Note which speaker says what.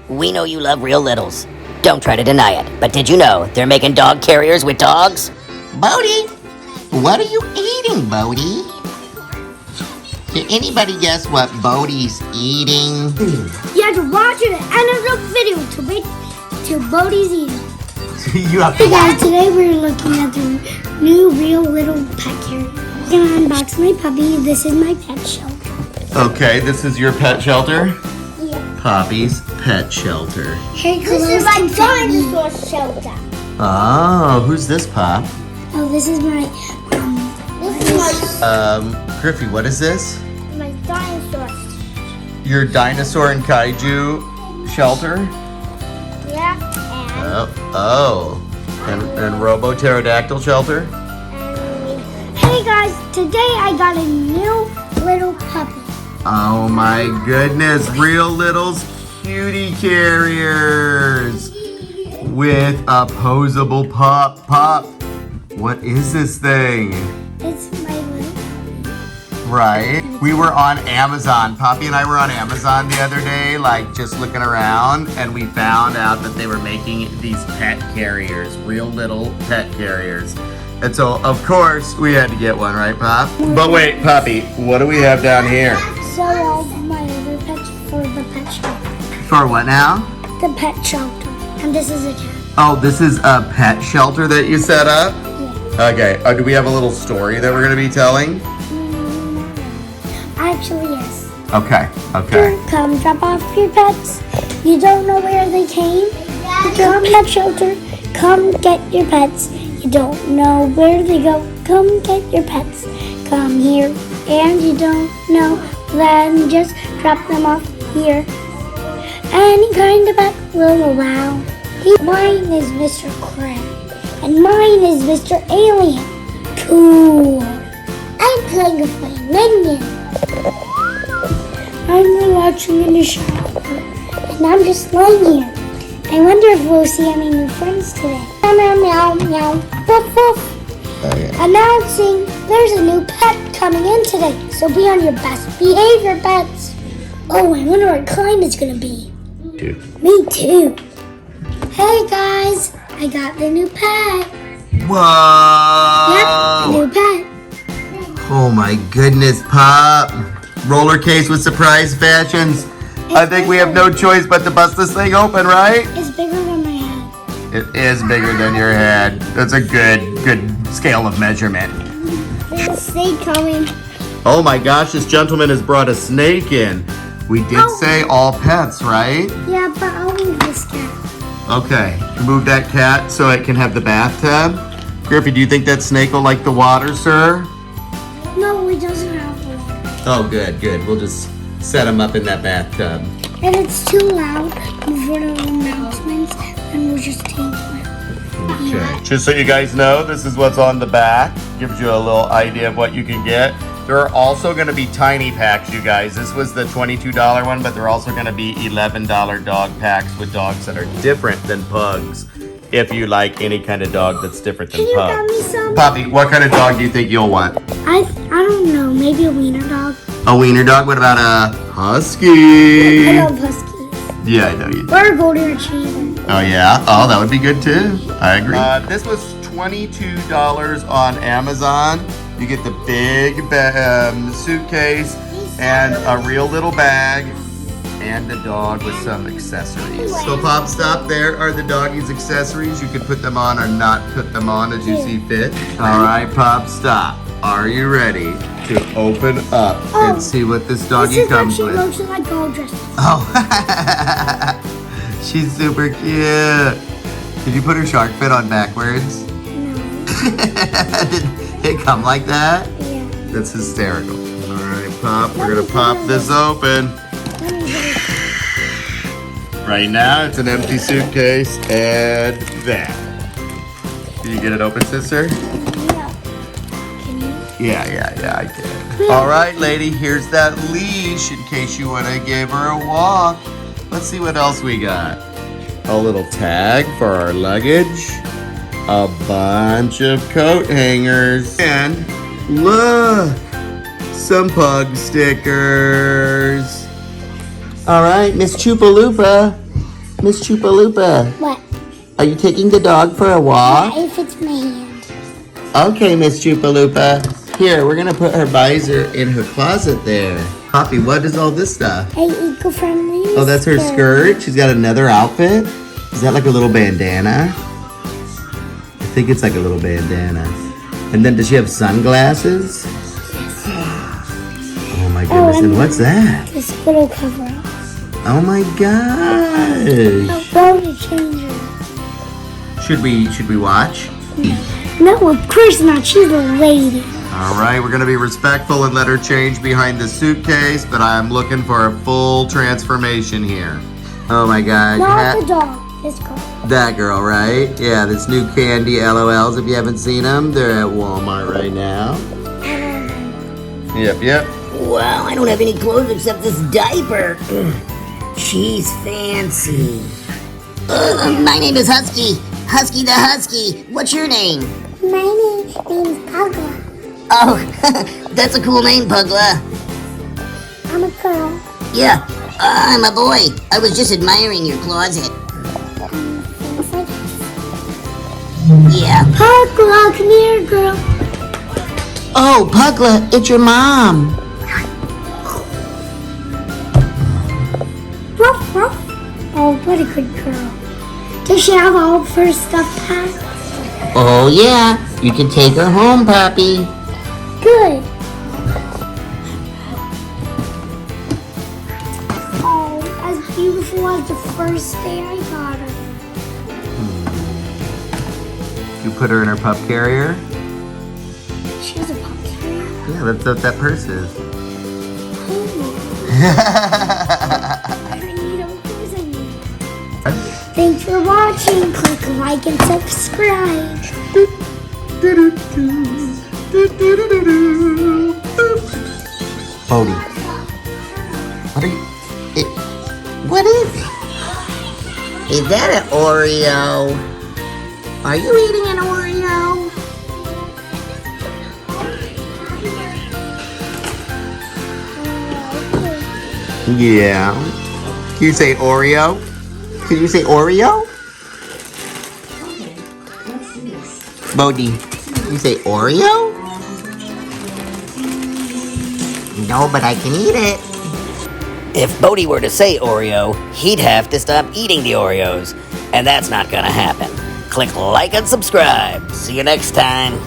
Speaker 1: We know you love Real Littles. Don't try to deny it. But did you know they're making dog carriers with dogs?
Speaker 2: Bodie, what are you eating, Bodie? Did anybody guess what Bodie's eating?
Speaker 3: You have to watch it and end of the video to wait till Bodie's eating.
Speaker 2: You have
Speaker 3: Hey guys, today we're looking at the new Real Little pet carrier. I'm gonna unbox my puppy. This is my pet shelter.
Speaker 2: Okay, this is your pet shelter?
Speaker 3: Yeah.
Speaker 2: Poppy's pet shelter.
Speaker 3: Hey, this is my dinosaur shelter.
Speaker 2: Oh, who's this, Pop?
Speaker 3: Oh, this is my
Speaker 2: Griffey, what is this?
Speaker 3: my dinosaur.
Speaker 2: Your dinosaur and kaiju shelter?
Speaker 3: Yeah,
Speaker 2: And Robo Pterodactyl shelter?
Speaker 3: Hey guys, today I got a new little puppy.
Speaker 2: Oh my goodness, Real Littles Cutie carriers with opposable pop. What is this thing?
Speaker 3: It's my little puppy.
Speaker 2: Right. We were on Amazon. Poppy and I were on Amazon the other day, like just looking around, and we found out that they were making these pet carriers, Real Little pet carriers. And so, of course, we had to get one, right, Pop? But wait, Poppy, what do we have down here?
Speaker 3: So all my other pets for the pet shelter.
Speaker 2: For what now?
Speaker 3: The pet shelter. And this is a cat.
Speaker 2: Oh, this is a pet shelter that you set up?
Speaker 3: Yeah.
Speaker 2: Okay. Do we have a little story that we're going to be telling?
Speaker 3: Actually, yes.
Speaker 2: Okay.
Speaker 3: Come drop off your pets. You don't know where they came? Come pet shelter. Come get your pets. You don't know where they go. Come get your pets. Come here. And you don't know, then just drop them off here. Any kind of pet will allow. Mine is Mr. Crab. And mine is Mr. Alien. Cool. I'm playing with my minion. I'm watching in the shower. And I'm just laying here. I wonder if we'll see any new friends today. Meow, meow, meow, meow. Woof, woof.
Speaker 2: Oh, yeah.
Speaker 3: Announcing there's a new pet coming in today. So be on your best behavior, pets. Oh, I wonder what kind it's going to be.
Speaker 2: Dude.
Speaker 3: Me too. Hey guys, I got the new pet.
Speaker 2: Whoa!
Speaker 3: Yep, the new pet.
Speaker 2: Oh my goodness, Pop. Roller case with surprise fashions. I think we have no choice but to bust this thing open, right?
Speaker 3: It's bigger than my head.
Speaker 2: It is bigger than your head. That's a good scale of measurement.
Speaker 3: There's a snake coming.
Speaker 2: Oh my gosh, this gentleman has brought a snake in. We did say all pets, right?
Speaker 3: Yeah, but I'll move this cat.
Speaker 2: Okay, move that cat so it can have the bathtub. Griffey, do you think that snake will like the water, sir?
Speaker 3: No, it doesn't have water.
Speaker 2: Oh, good. We'll just set him up in that bathtub.
Speaker 3: If it's too loud for the announcements, then we'll just take it.
Speaker 2: Okay. Just so you guys know, this is what's on the back. Gives you a little idea of what you can get. There are also going to be tiny packs, you guys. This was the $22 one, but there are also going to be $11 dog packs with dogs that are different than pugs. If you like any kind of dog that's different than
Speaker 3: Can you
Speaker 2: pugs.
Speaker 3: got me some?
Speaker 2: Poppy, what kind of dog do you think you'll want?
Speaker 3: I don't know. Maybe a wiener dog.
Speaker 2: A wiener dog? What about a husky?
Speaker 3: I love huskies.
Speaker 2: Yeah, I know you do.
Speaker 3: Or a golden retriever.
Speaker 2: Oh, yeah? Oh, that would be good, too. I agree. This was $22 on Amazon. You get the big suitcase and a Real Little bag and the dog with some accessories. So, Pop, stop. There are the doggy's accessories. You can put them on or not put them on as you see fit. All right, Pop, stop. Are you ready to open up and see what this doggy comes with?
Speaker 3: This is what she looks like all dressed up.
Speaker 2: Oh, she's super cute. Did you put her shark fit on backwards?
Speaker 3: No.
Speaker 2: Did it come like that?
Speaker 3: Yeah.
Speaker 2: That's hysterical. All right, Pop, we're gonna pop this open. Right now, it's an empty suitcase and that. Did you get it open, sister?
Speaker 3: Yeah. Can you?
Speaker 2: Yeah, I did. All right, lady, here's that leash in case you want to give her a walk. Let's see what else we got. A little tag for our luggage. A bunch of coat hangers. And look, some pug stickers. All right, Miss Chupalupa. Miss Chupalupa.
Speaker 3: What?
Speaker 2: Are you taking the dog for a walk?
Speaker 3: Yeah, if it's my hand.
Speaker 2: Okay, Miss Chupalupa. Here, we're gonna put her visor in her closet there. Poppy, what is all this stuff?
Speaker 3: Hey, eco-friendly.
Speaker 2: Oh, that's her skirt. She's got another outfit. Is that like a little bandana? I think it's like a little bandana. And then does she have sunglasses? Oh my goodness, and what's that?
Speaker 3: This little cover-up.
Speaker 2: Oh my gosh.
Speaker 3: Go to change her.
Speaker 2: Should we watch?
Speaker 3: No, of course not. She's a lady.
Speaker 2: All right, we're gonna be respectful and let her change behind the suitcase, but I'm looking for a full transformation here. Oh my God.
Speaker 3: Not the dog. This girl.
Speaker 2: That girl, right? Yeah, this new candy LOLs, if you haven't seen them, they're at Walmart right now. Yep.
Speaker 1: Wow, I don't have any clothes except this diaper. She's fancy. My name is Husky. Husky the Husky. What's your name?
Speaker 3: My name's Pugla.
Speaker 1: Oh, that's a cool name, Pugla.
Speaker 3: I'm a girl.
Speaker 1: Yeah, I'm a boy. I was just admiring your closet.
Speaker 3: Things like this.
Speaker 1: Yeah.
Speaker 3: Pugla, come here, girl.
Speaker 1: Oh, Pugla, it's your mom.
Speaker 3: Ruff, ruff. Oh, what a good girl. Does she have all of her stuff packed?
Speaker 1: Oh, yeah. You can take her home, Poppy.
Speaker 3: Good. Oh, as beautiful as the first day I got her.
Speaker 2: You put her in her pup carrier?
Speaker 3: She's a pup carrier.
Speaker 2: Yeah, that's what that purse is.
Speaker 3: Thanks for watching. Click like and subscribe.
Speaker 2: Bodie, what are you? What is it?
Speaker 1: Is that an Oreo? Are you eating an Oreo?
Speaker 2: Yeah. Can you say Oreo? Can you say Oreo? Bodie, can you say Oreo?
Speaker 1: No, but I can eat it. If Bodie were to say Oreo, he'd have to stop eating the Oreos. And that's not gonna happen. Click like and subscribe. See you next time.